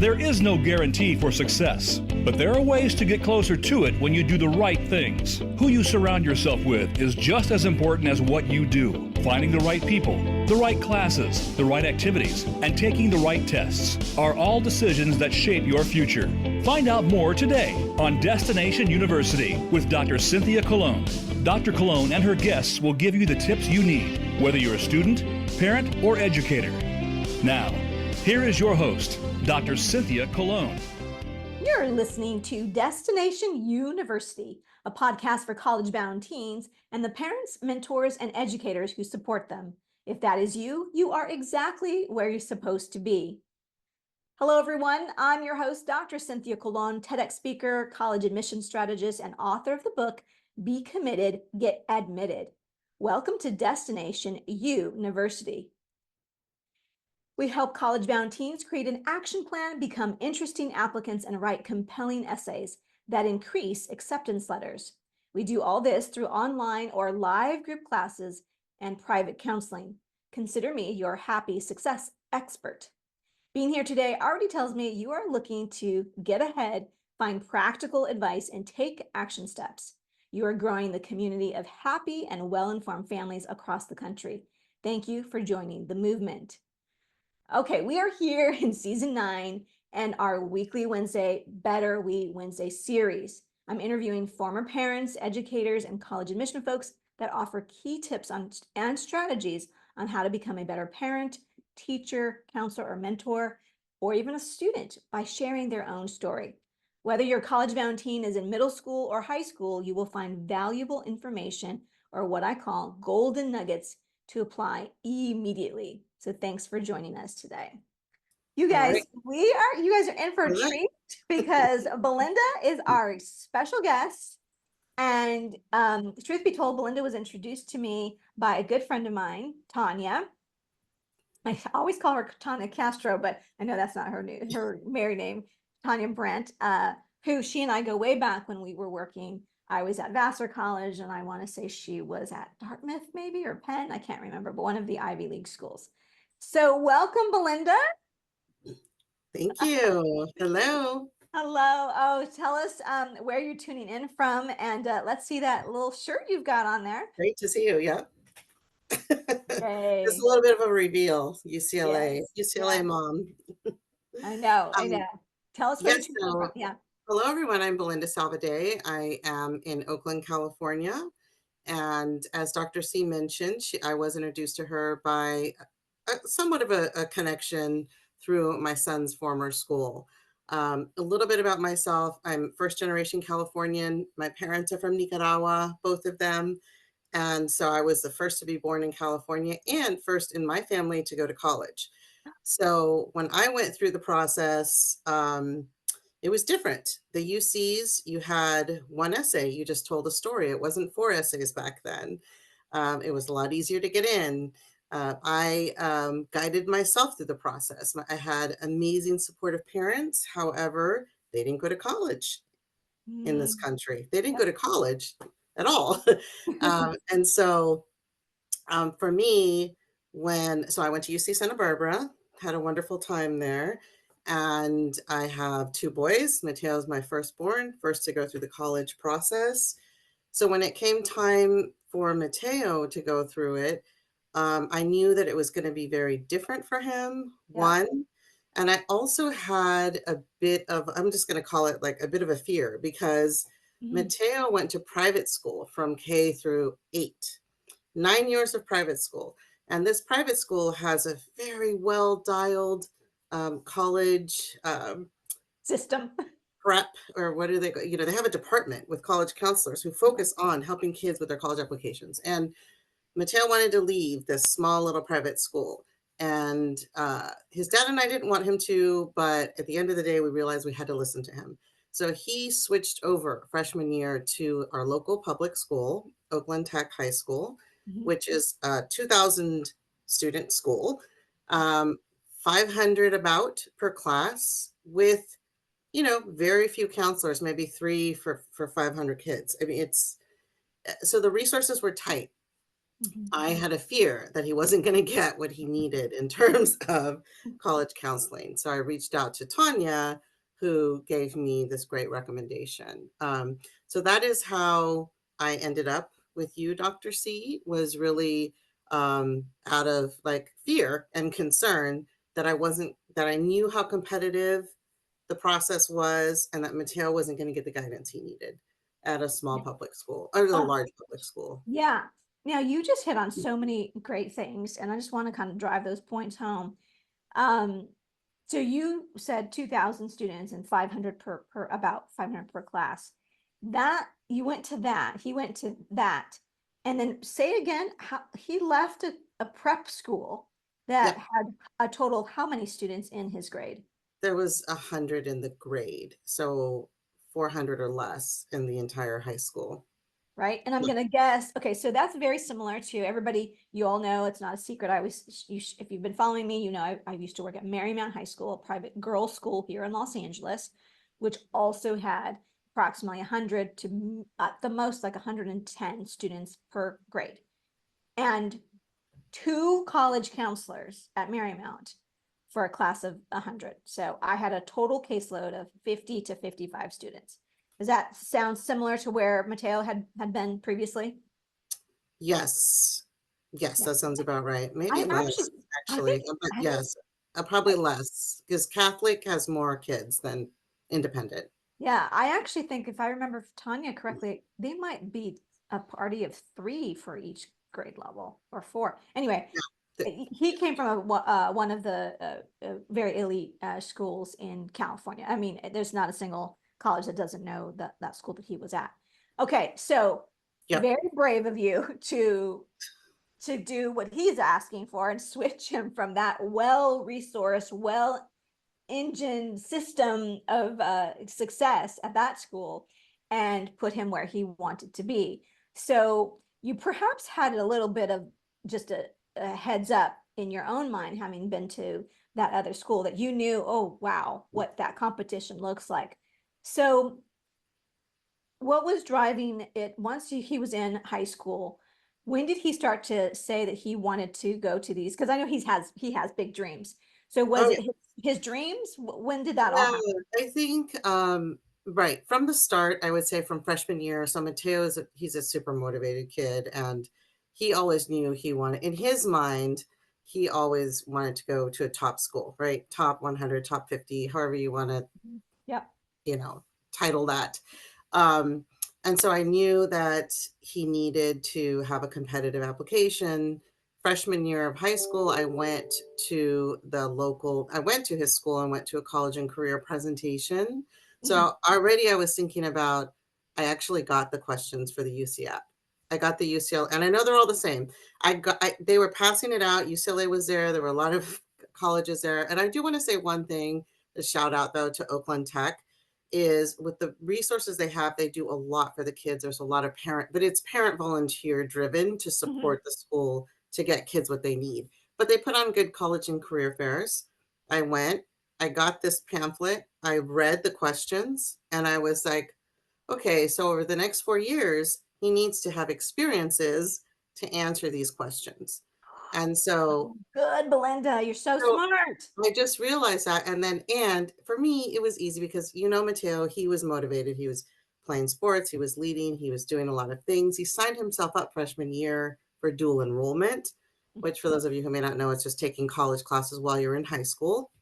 There is no guarantee for success, but there are ways to get closer to it when you do the right things. Who you surround yourself with is just as important as what you do. Finding the right people, the right classes, the right activities, and taking the right tests are all decisions that shape your future. Find out more today on Destination University with Dr. Cynthia Colon. Dr. Colon and her guests will give you the tips you need, whether you're a student, parent, or educator. Now, here is your host, Dr. Cynthia Colon. You're listening to Destination University, a podcast for college-bound teens and the parents, mentors, and educators who support them. If that is you, you are exactly where you're supposed to be. Hello, everyone. I'm your host, Dr. Cynthia Colon, TEDx speaker, college admissions strategist, and author of the book, Be Committed, Get Admitted. Welcome to Destination University. We help college-bound teens create an action plan, become interesting applicants, and write compelling essays that increase acceptance letters. We do all this through online or live group classes and private counseling. Consider me your happy success expert. Being here today already tells me you are looking to get ahead, find practical advice, and take action steps. You are growing the community of happy and well-informed families across the country. Thank you for joining the movement. Okay, we are here in season 9 and our weekly Wednesday Better We Wednesday series. I'm interviewing former parents, educators, and college admission folks that offer key tips and strategies on how to become a better parent, teacher, counselor, or mentor, or even a student by sharing their own story. Whether your college-bound teen is in middle school or high school, you will find valuable information, or what I call golden nuggets, to apply immediately. So thanks for joining us today. You guys, you guys are in for a treat because Belinda is our special guest. And truth be told, Belinda was introduced to me by a good friend of mine, Tanya. I always call her Tanya Castro, but I know that's not her married name, Tanya Brent, who she and I go way back when we were working. I was at Vassar College, and I want to say she was at Dartmouth maybe, or Penn, I can't remember, but one of the Ivy League schools. So welcome, Belinda. Thank you. Hello. Hello. Oh, tell us where you're tuning in from, and let's see that little shirt you've got on there. Great to see you. Yeah. Hey. Just a little bit of a reveal. UCLA, Yes. UCLA Yeah. Mom. I know. Tell us where Yes. you're tuning in from. Yeah. Hello, everyone. I'm Belinda Salvaday. I am in Oakland, California. And as Dr. C mentioned, I was introduced to her by somewhat of a connection through my son's former school. A little bit about myself. I'm first generation Californian. My parents are from Nicaragua, both of them. And so I was the first to be born in California and first in my family to go to college. So when I went through the process, it was different. The UCs, you had one essay, you just told a story. It wasn't 4 essays back then. It was a lot easier to get in. I guided myself through the process. I had amazing supportive parents. However, they didn't go to college in this country. They didn't go to college at all. And so for me, so I went to UC Santa Barbara, had a wonderful time there. And I have 2 boys. Mateo is my firstborn, first to go through the college process. So when it came time for Mateo to go through it, I knew that it was going to be very different for him, one. And I also had a bit of, I'm just going to call it like a bit of a fear, because Mateo went to private school from K through 8, 9 years of private school. And this private school has a very well-dialed college system prep, or what do they go? They have a department with college counselors who focus on helping kids with their college applications. And Mateo wanted to leave this small little private school, and his dad and I didn't want him to, but at the end of the day, we realized we had to listen to him. So he switched over freshman year to our local public school, Oakland Tech High School, which is a 2,000 student school, 500 about per class, with, very few counselors, maybe 3 for 500 kids. I mean, so the resources were tight. Mhm. I had a fear that he wasn't going to get what he needed in terms of college counseling. So I reached out to Tanya, who gave me this great recommendation. So that is how I ended up with you, Dr. C, was really out of like fear and concern that that I knew how competitive the process was and that Mateo wasn't going to get the guidance he needed at a small public school or a Oh, large public school. yeah. Now you just hit on so many great things, and I just want to kind of drive those points home. Um, so you said 2,000 students and 500 per about 500 per class. That you went to that, he went to that. And then say again, how he left a prep school that Yep. had a total of how many students in his grade? There was 100 in the grade, so 400 or less in the entire high school. Right? And I'm Yeah. gonna guess, okay, so that's very similar to everybody, you all know, it's not a secret. I was, if you've been following me, you know, I used to work at Marymount High School, a private girls' school here in Los Angeles, which also had approximately 100 to at the most like 110 students per grade. And two college counselors at Marymount for a class of 100. So I had a total caseload of 50 to 55 students. Does that sound similar to where Mateo had been previously? Yes. Yes, Yeah. that sounds about right. Maybe I less, actually, I think, actually, but I think, yes, probably less because Catholic has more kids than independent. yeah, I actually think if I remember Tanya correctly, they might be a party of three for each grade level or four. Anyway, Yeah. The- he came from one of the very elite schools in California. I mean, there's not a single college that doesn't know that school that he was at. Okay, so Yep. very brave of you to do what he's asking for and switch him from that well-resourced, well engine system of success at that school and put him where he wanted to be. So you perhaps had a little bit of just a heads up in your own mind, having been to that other school, that you knew, oh, wow, what that competition looks like. So what was driving it once he was in high school? When did he start to say that he wanted to go to these? Because I know he has big dreams. So was Oh, it his dreams? When did that all yeah, happen? I think right from the start, I would say from freshman year. So Mateo he's a super motivated kid, and he always knew he wanted in his mind. He always wanted to go to a top school, right? Top 100, top 50, however you want to, Yep. you know, title that. Um, and so I knew that he needed to have a competitive application. Freshman year of high school, I went I went to his school and went to a college and career presentation. Mhm. So already I was thinking about, I actually got the questions for the UCF. I got the UCL, and I know they're all the same. They were passing it out. UCLA was there. There were a lot of colleges there. And I do want to say one thing, a shout out though to Oakland Tech is with the resources they have, they do a lot for the kids. There's a lot of but it's parent volunteer driven to Mhm. support the school to get kids what they need. But they put on good college and career fairs. I went, I got this pamphlet, I read the questions, and I was like, okay, so over the next 4 years, he needs to have experiences to answer these questions. And so, Good, Belinda. You're so so smart. I just realized that. And for me, it was easy because, Mateo, he was motivated. He was playing sports, he was leading, he was doing a lot of things. He signed himself up freshman year for dual enrollment, which for those of you who may not know, it's just taking college classes while you're in high school.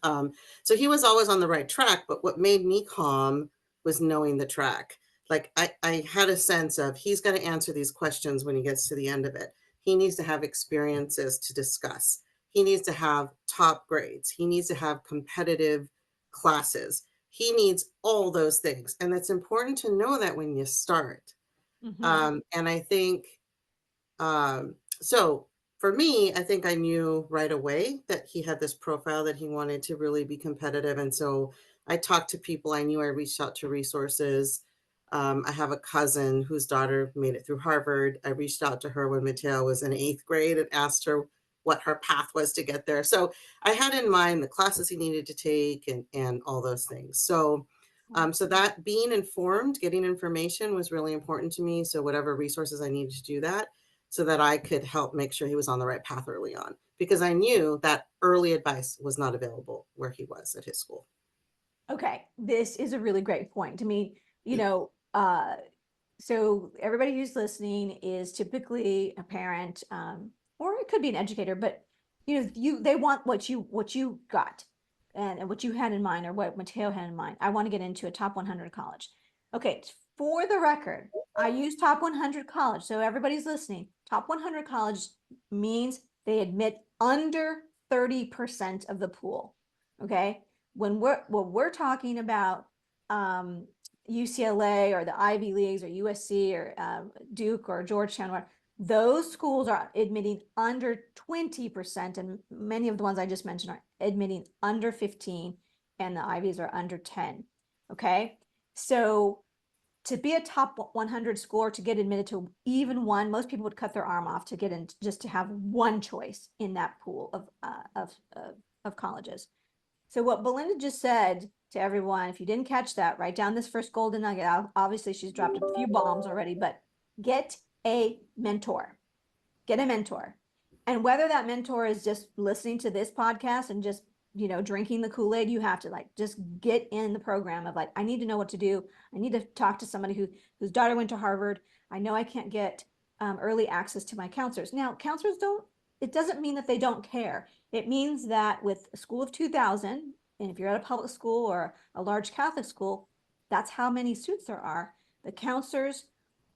Um, so he was always on the right track, but what made me calm was knowing the track. Like I had a sense of he's going to answer these questions when he gets to the end of it. He needs to have experiences to discuss. He needs to have top grades. He needs to have competitive classes. He needs all those things. And it's important to know that when you start. Mhm. And I think so for me, I think I knew right away that he had this profile that he wanted to really be competitive. And so I talked to people. I knew I reached out to resources. I have a cousin whose daughter made it through Harvard. I reached out to her when Mateo was in eighth grade and asked her what her path was to get there. So I had in mind the classes he needed to take and all those things. So that being informed, getting information was really important to me. So whatever resources I needed to do that. so that I could help make sure he was on the right path early on, because I knew that early advice was not available where he was at his school. Okay, this is a really great point. To me, so everybody who's listening is typically a parent, or it could be an educator, but they want what you got and what you had in mind, or what Mateo had in mind. I want to get into a top 100 college. Okay, for the record, I use top 100 college. So everybody's listening. Top 100 college means they admit under 30% of the pool. Okay. What we're talking about, UCLA or the Ivy Leagues or USC or Duke or Georgetown, those schools are admitting under 20%, and many of the ones I just mentioned are admitting under 15, and the Ivies are under 10. Okay, so to be a top 100 school or to get admitted to even one, most people would cut their arm off to get in, just to have one choice in that pool of colleges. So what Belinda just said to everyone, if you didn't catch that, write down this first golden nugget. Obviously, she's dropped a few bombs already, but get a mentor. Get a mentor. And whether that mentor is just listening to this podcast and just, drinking the Kool-Aid, you have to just get in the program of I need to know what to do. I need to talk to somebody whose daughter went to Harvard. I know I can't get early access to my counselors. Now, counselors it doesn't mean that they don't care. It means that with a school of 2,000, and if you're at a public school or a large Catholic school, that's how many students there are. The counselors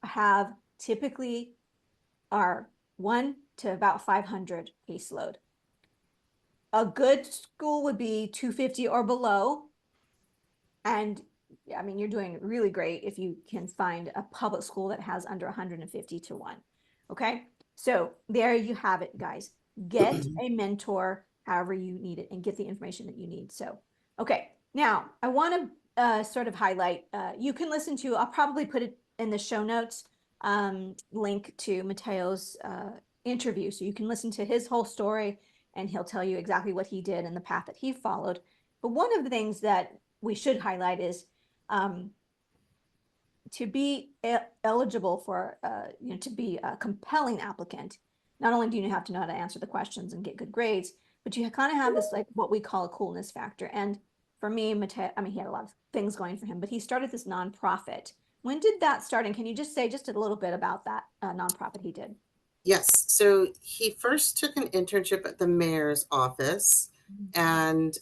have typically are 1 to about 500 caseload. A good school would be 250 or below. And I mean, you're doing really great if you can find a public school that has under 150 to 1. Okay. So there you have it, guys. Get a mentor however you need it and get the information that you need. So, okay. Now I want to sort of highlight, you can listen to, I'll probably put it in the show notes, link to Mateo's interview. So you can listen to his whole story and he'll tell you exactly what he did and the path that he followed. But one of the things that we should highlight is to be eligible for, to be a compelling applicant. Not only do you have to know how to answer the questions and get good grades, but you kind of have this what we call a coolness factor. And for me, Mateo, I mean, he had a lot of things going for him, but he started this nonprofit. When did that start? And can you just say just a little bit about that nonprofit he did? Yes. So he first took an internship at the mayor's office and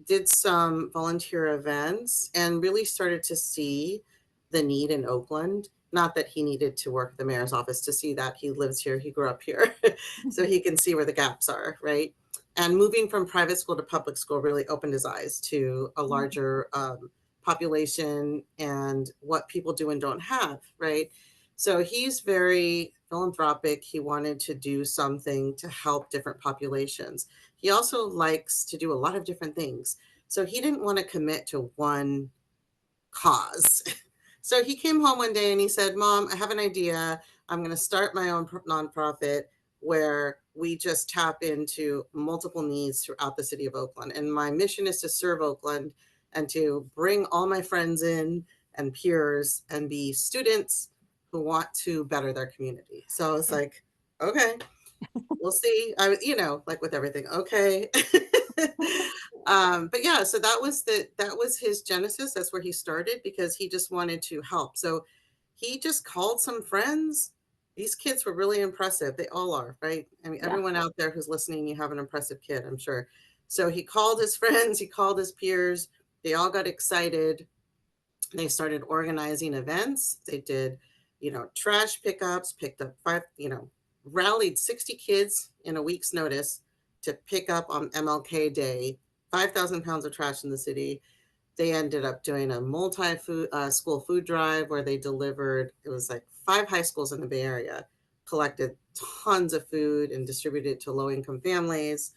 did some volunteer events and really started to see the need in Oakland. Not that he needed to work at the mayor's office to see that. He lives here, he grew up here, so he can see where the gaps are, right? And moving from private school to public school really opened his eyes to a larger population and what people do and don't have, right? So he's very philanthropic. He wanted to do something to help different populations. He also likes to do a lot of different things. So he didn't want to commit to one cause. So he came home one day and he said, Mom, I have an idea. I'm going to start my own nonprofit where we just tap into multiple needs throughout the city of Oakland. And my mission is to serve Oakland and to bring all my friends in and peers and be students who want to better their community. So it's like, okay, we'll see. Like with everything, okay. But yeah, so that was his genesis. That's where he started because he just wanted to help. So he just called some friends. These kids were really impressive. They all are, right? I mean, everyone out there who's listening, you have an impressive kid, I'm sure. So he called his friends, he called his peers. They all got excited. They started organizing events. They did, trash pickups, picked up rallied 60 kids in a week's notice to pick up on MLK Day, 5,000 pounds of trash in the city. They ended up doing a multi-school food drive where they delivered, it was like 5 high schools in the Bay Area, collected tons of food and distributed it to low-income families,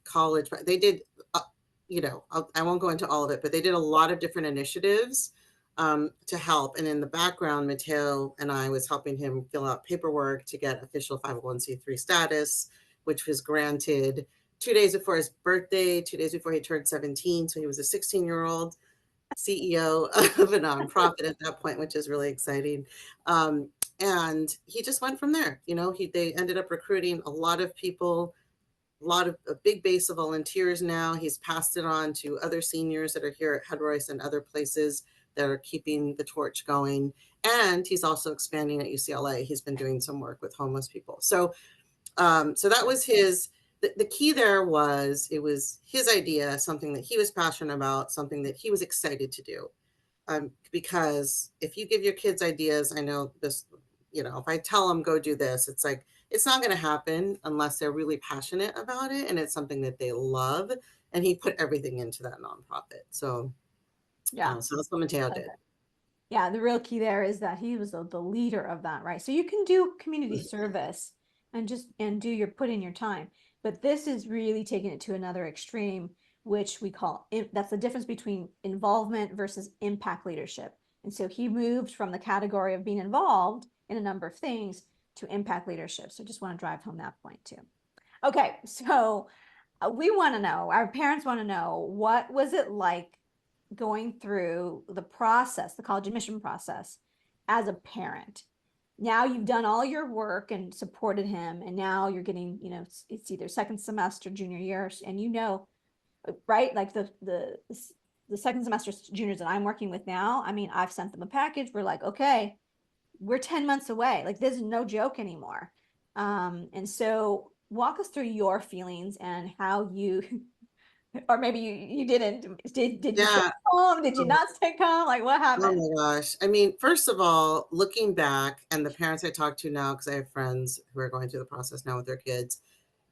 college. They did, I won't go into all of it, but they did a lot of different initiatives to help. And in the background, Mateo and I was helping him fill out paperwork to get official 501c3 status, which was granted 2 days before his birthday, 2 days before he turned 17. So he was a 16-year-old CEO of a nonprofit at that point, which is really exciting. And he just went from there. They ended up recruiting a lot of people, a big base of volunteers now. He's passed it on to other seniors that are here at Head Royce and other places that are keeping the torch going. And he's also expanding at UCLA. He's been doing some work with homeless people. So that was the key there was, it was his idea, something that he was passionate about, something that he was excited to do. Because if you give your kids ideas, I know this, if I tell them go do this, it's like, it's not going to happen unless they're really passionate about it and it's something that they love. And he put everything into that nonprofit. So, Yeah. so that's what Mateo Okay. did. Yeah, the real key there is that he was the leader of that, right? So you can do community service and put in your time, but this is really taking it to another extreme, which we call that's the difference between involvement versus impact leadership. And so he moved from the category of being involved in a number of things to impact leadership. So just want to drive home that point too. Okay, so we want to know, our parents want to know, what was it like going through the process, the college admission process, as a parent? Now you've done all your work and supported him, and now you're getting, it's either second semester, junior year, and right? Like the second semester juniors that I'm working with now, I mean, I've sent them a package. We're like, okay, we're 10 months away. Like, this is no joke anymore. And so walk us through your feelings and how you or maybe you didn't. Did you stay Yeah. calm? Did you Oh, not stay calm? Like, what oh happened? my gosh. I mean, first of all, looking back, and the parents I talk to now, because I have friends who are going through the process now with their kids,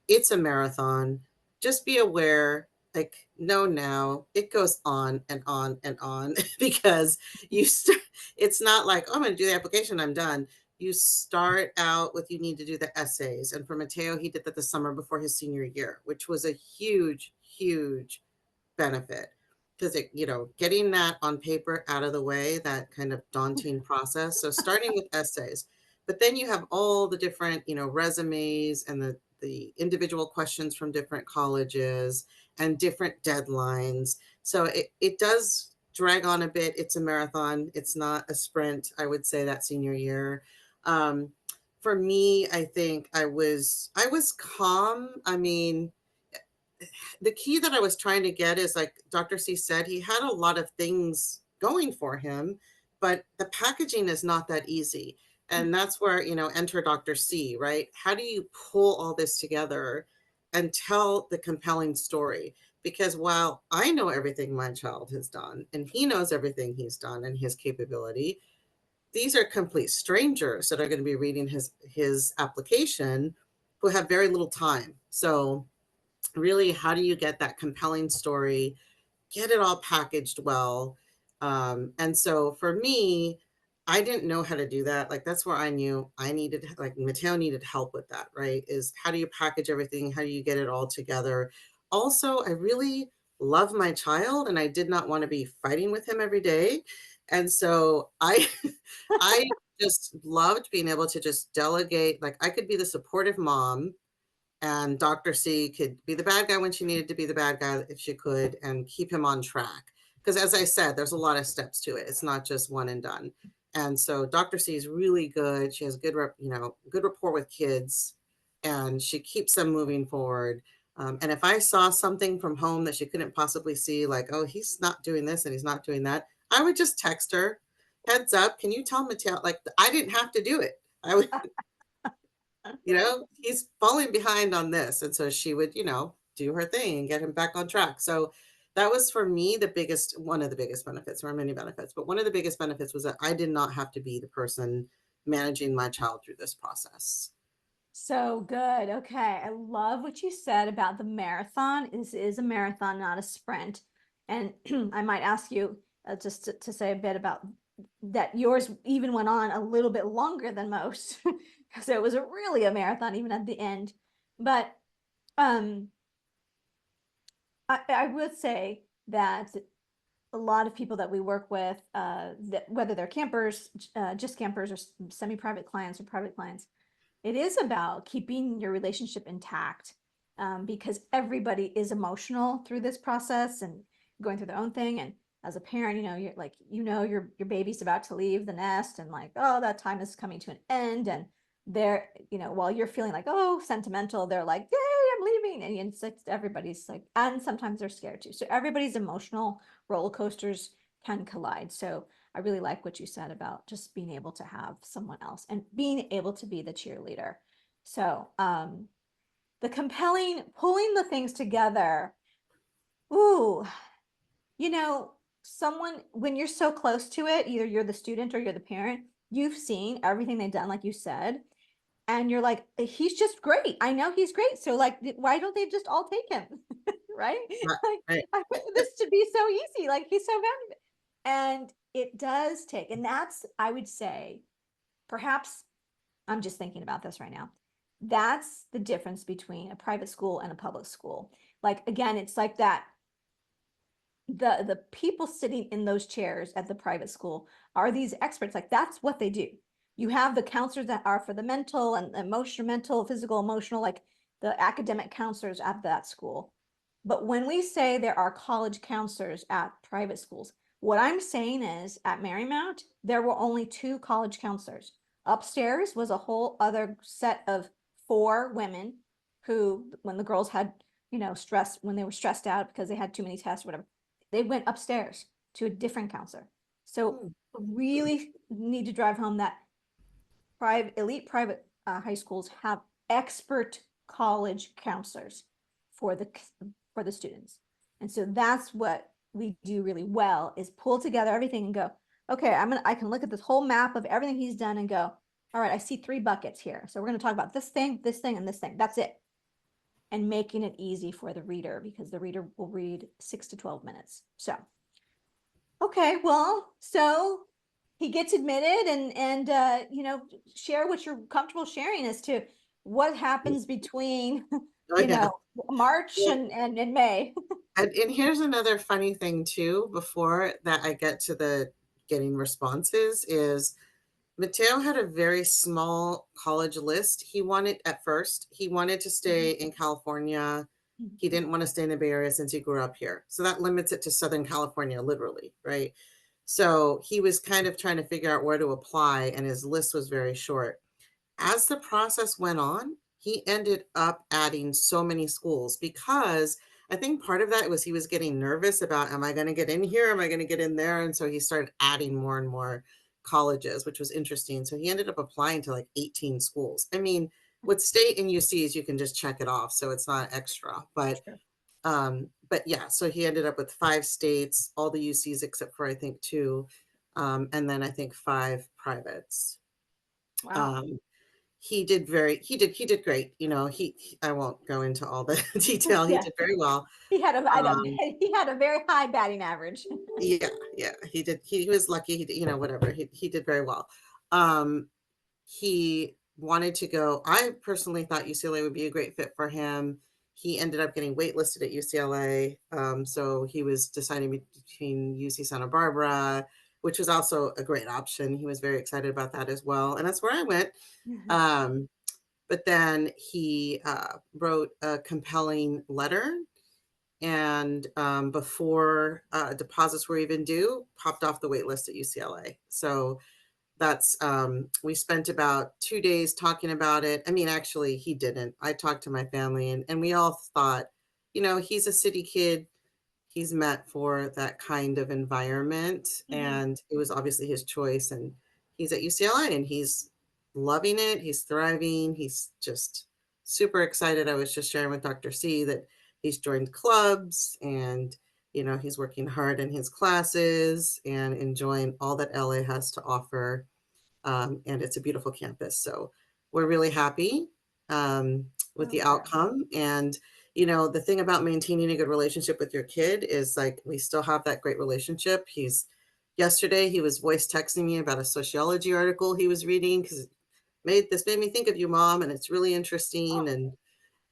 it's a marathon. Just be aware, like, no, now it goes on and on and on because it's not like, oh, I'm going to do the application, I'm done. You start out with, you need to do the essays. And for Mateo, he did that the summer before his senior year, which was a huge, huge benefit, because getting that on paper out of the way, that kind of daunting process. So starting with essays, but then you have all the different resumes and the individual questions from different colleges and different deadlines. So it does drag on a bit. It's a marathon, it's not a sprint, I would say, that senior year. For me, I think I was calm. I mean, the key that I was trying to get is, like Dr. C said, he had a lot of things going for him, but the packaging is not that easy. And that's where, enter Dr. C, right? How do you pull all this together and tell the compelling story? Because while I know everything my child has done and he knows everything he's done and his capability, these are complete strangers that are going to be reading his application who have very little time. So really, how do you get that compelling story, get it all packaged well? And so for me, I didn't know how to do that. Like, that's where I knew I needed, like Mateo needed help with that, right? Is how do you package everything? How do you get it all together? Also, I really love my child and I did not want to be fighting with him every day. And so I just loved being able to just delegate. Like, I could be the supportive mom and Dr. C could be the bad guy when she needed to be the bad guy if she could, and keep him on track. Because as I said, there's a lot of steps to it. It's not just one and done. And so Dr. C is really good. She has good rapport with kids, and she keeps them moving forward. And if I saw something from home that she couldn't possibly see, like, oh, he's not doing this and he's not doing that, I would just text her, heads up, can you tell Mateo? Like, I didn't have to do it. I would, he's falling behind on this. And so she would, do her thing and get him back on track. So that was, for me, one of the biggest benefits. There are many benefits, but one of the biggest benefits was that I did not have to be the person managing my child through this process. So good. Okay. I love what you said about the marathon. This is a marathon, not a sprint. And I might ask you just to say a bit about that. Yours even went on a little bit longer than most. So it was really a marathon even at the end. But um, I would say that a lot of people that we work with, that whether they're campers, just campers, or semi-private clients or private clients, it is about keeping your relationship intact, because everybody is emotional through this process and going through their own thing. And as a parent, you're like, your baby's about to leave the nest, and like, oh, that time is coming to an end. And they're, while you're feeling like, oh, sentimental, they're like, yay, I'm leaving. And everybody's like, and sometimes they're scared too. So everybody's emotional roller coasters can collide. So I really like what you said about just being able to have someone else and being able to be the cheerleader. So the compelling, pulling the things together. Ooh, someone, when you're so close to it, either you're the student or you're the parent, you've seen everything they've done, like you said, and you're like, he's just great. I know he's great. So like, why don't they just all take him? Right? Right, Like, right. I want this to be so easy. Like, he's so valuable. And it does take, and that's, I would say, perhaps, I'm just thinking about this right now. That's the difference between a private school and a public school. Like, again, it's like that the people sitting in those chairs at the private school are these experts. Like, that's what they do. You have the counselors that are for the mental and emotional, mental, physical, emotional, like the academic counselors at that school. But when we say there are college counselors at private schools, what I'm saying is at Marymount, there were only 2 college counselors. Upstairs was a whole other set of 4 women who, when the girls had, stress, when they were stressed out because they had too many tests, whatever, they went upstairs to a different counselor. So Hmm. really need to drive home that elite private high schools have expert college counselors for the students. And so that's what we do really well, is pull together everything and go, okay, I can look at this whole map of everything he's done and go, all right, I see 3 buckets here. So we're going to talk about this thing, and this thing. That's it. And making it easy for the reader, because the reader will read 6 to 12 minutes. So, okay, well, so he gets admitted, and share what you're comfortable sharing as to what happens between Oh, yeah. March Well, and May. and here's another funny thing too, before that I get to the getting responses, is Mateo had a very small college list. He wanted to stay in California. He didn't want to stay in the Bay Area since he grew up here. So that limits it to Southern California, literally, right? So he was kind of trying to figure out where to apply, and his list was very short. As the process went on, he ended up adding so many schools, because I think part of that was he was getting nervous about, am I going to get in here? Am I going to get in there? And so he started adding more and more colleges, which was interesting. So he ended up applying to like 18 schools. I mean, with state and UCs, you can just check it off, so it's not extra. Sure. But yeah, so he ended up with 5 states, all the UCs except for I think 2, and then I think 5 privates. Wow. Um, he did great. I won't go into all the detail. He Yeah. did very well. Um, He had a very high batting average. yeah, yeah, he did. He was lucky. Whatever. He did very well. Um, he wanted to go. I personally thought UCLA would be a great fit for him. He ended up getting waitlisted at UCLA. So he was deciding between UC Santa Barbara, which was also a great option. He was very excited about that as well. And that's where I went. Um, but then he wrote a compelling letter, and before deposits were even due, popped off the wait list at UCLA. So that's we spent about 2 days talking about it. I mean, actually he didn't. I talked to my family, and we all thought, he's a city kid. He's met for that kind of environment, Mhm. and it was obviously his choice, and he's at UCLA and he's loving it. He's thriving. He's just super excited. I was just sharing with Dr. C that he's joined clubs, and he's working hard in his classes and enjoying all that LA has to offer. And it's a beautiful campus. So we're really happy with the Okay. outcome. And, the thing about maintaining a good relationship with your kid is, like, we still have that great relationship. Yesterday, he was voice texting me about a sociology article he was reading, because this made me think of you, Mom, and it's really interesting. Oh,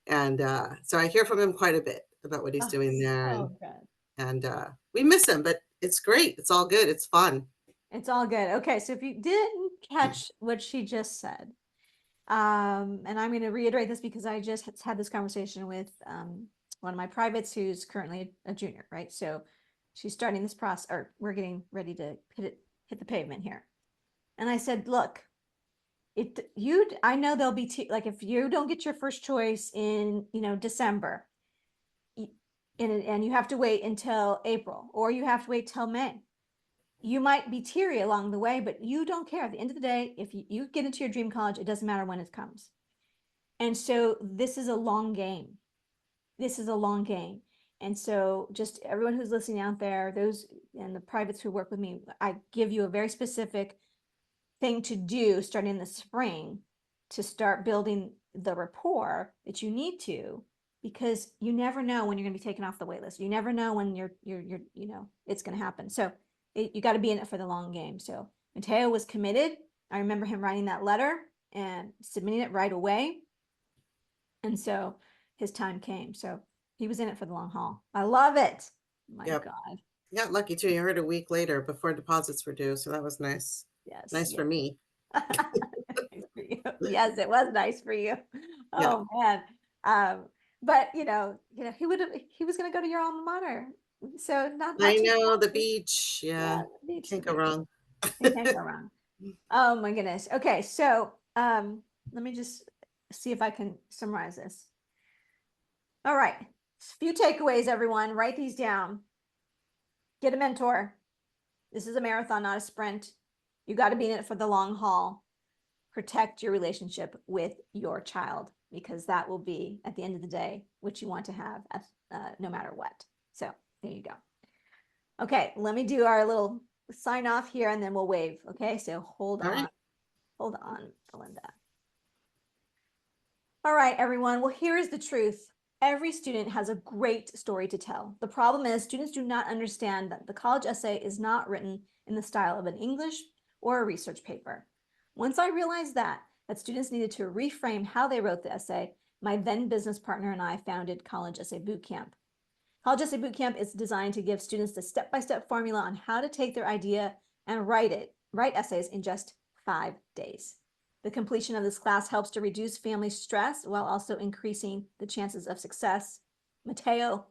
And so I hear from him quite a bit about what he's oh, doing there. And, so good. and we miss him, but it's great. It's all good. It's fun. It's all good. Okay, so if you didn't catch what she just said, and I'm going to reiterate this because I just had this conversation with one of my privates who's currently a junior, right? So she's starting this process, or we're getting ready to hit the pavement here. And I said, look, I know there'll be like, if you don't get your first choice in, December, and you have to wait until April, or you have to wait till May, you might be teary along the way, but you don't care. At the end of the day, if you get into your dream college, it doesn't matter when it comes. And so this is a long game. This is a long game. And so just everyone who's listening out there, those and the privates who work with me, I give you a very specific thing to do starting in the spring to start building the rapport that you need to, because you never know when you're going to be taken off the wait list. You never know when you're it's going to happen. So you got to be in it for the long game. So Mateo was committed. I remember him writing that letter and submitting it right away. And so his time came. So he was in it for the long haul. I love it. My God. Got lucky too. You heard a week later before deposits were due. So that was nice. Yes. Nice for me. Nice for you. Yes, it was nice for you. Oh man. But he was going to go to your alma mater. So I know the beach. Yeah. The beach, Can't go wrong. Can't go wrong. Oh my goodness. Okay. So, let me just see if I can summarize this. All right. A few takeaways, everyone. Write these down. Get a mentor. This is a marathon, not a sprint. You got to be in it for the long haul. Protect your relationship with your child, because that will be, at the end of the day, what you want to have, no matter what. So there you go. Okay, let me do our little sign off here, and then we'll wave. Okay, so hold on. Right. Hold on, Belinda. All right, everyone. Well, here is the truth. Every student has a great story to tell. The problem is students do not understand that the college essay is not written in the style of an English or a research paper. Once I realized that students needed to reframe how they wrote the essay, my then business partner and I founded College Essay Bootcamp. College Essay Bootcamp is designed to give students the step-by-step formula on how to take their idea and write essays in just 5 days. The completion of this class helps to reduce family stress while also increasing the chances of success. Mateo,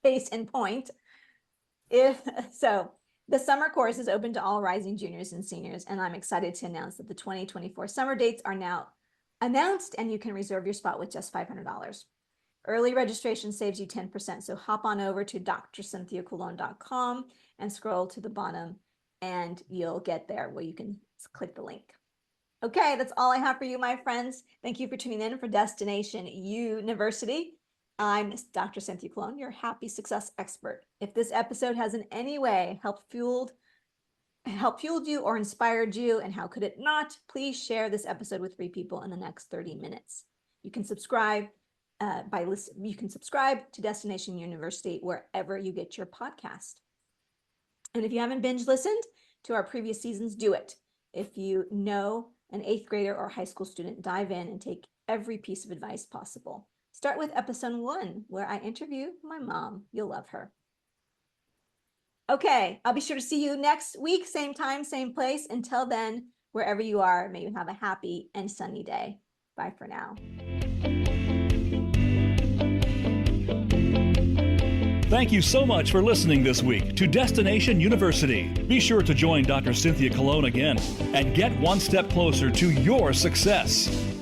case in point. The summer course is open to all rising juniors and seniors, and I'm excited to announce that the 2024 summer dates are now announced, and you can reserve your spot with just $500. Early registration saves you 10%, so hop on over to drcynthiacolon.com and scroll to the bottom, and you'll get there where you can click the link. Okay, that's all I have for you, my friends. Thank you for tuning in for Destination University. I'm Dr. Cynthia Colon, your happy success expert. If this episode has in any way helped fueled you or inspired you, and how could it not, please share this episode with 3 people in the next 30 minutes. You can subscribe to Destination University wherever you get your podcast. And if you haven't binge listened to our previous seasons, do it. If you know an 8th grader or high school student, dive in and take every piece of advice possible. Start with episode 1, where I interview my mom. You'll love her. Okay, I'll be sure to see you next week, same time, same place. Until then, wherever you are, may you have a happy and sunny day. Bye for now. Thank you so much for listening this week to Destination University. Be sure to join Dr. Cynthia Colon again and get one step closer to your success.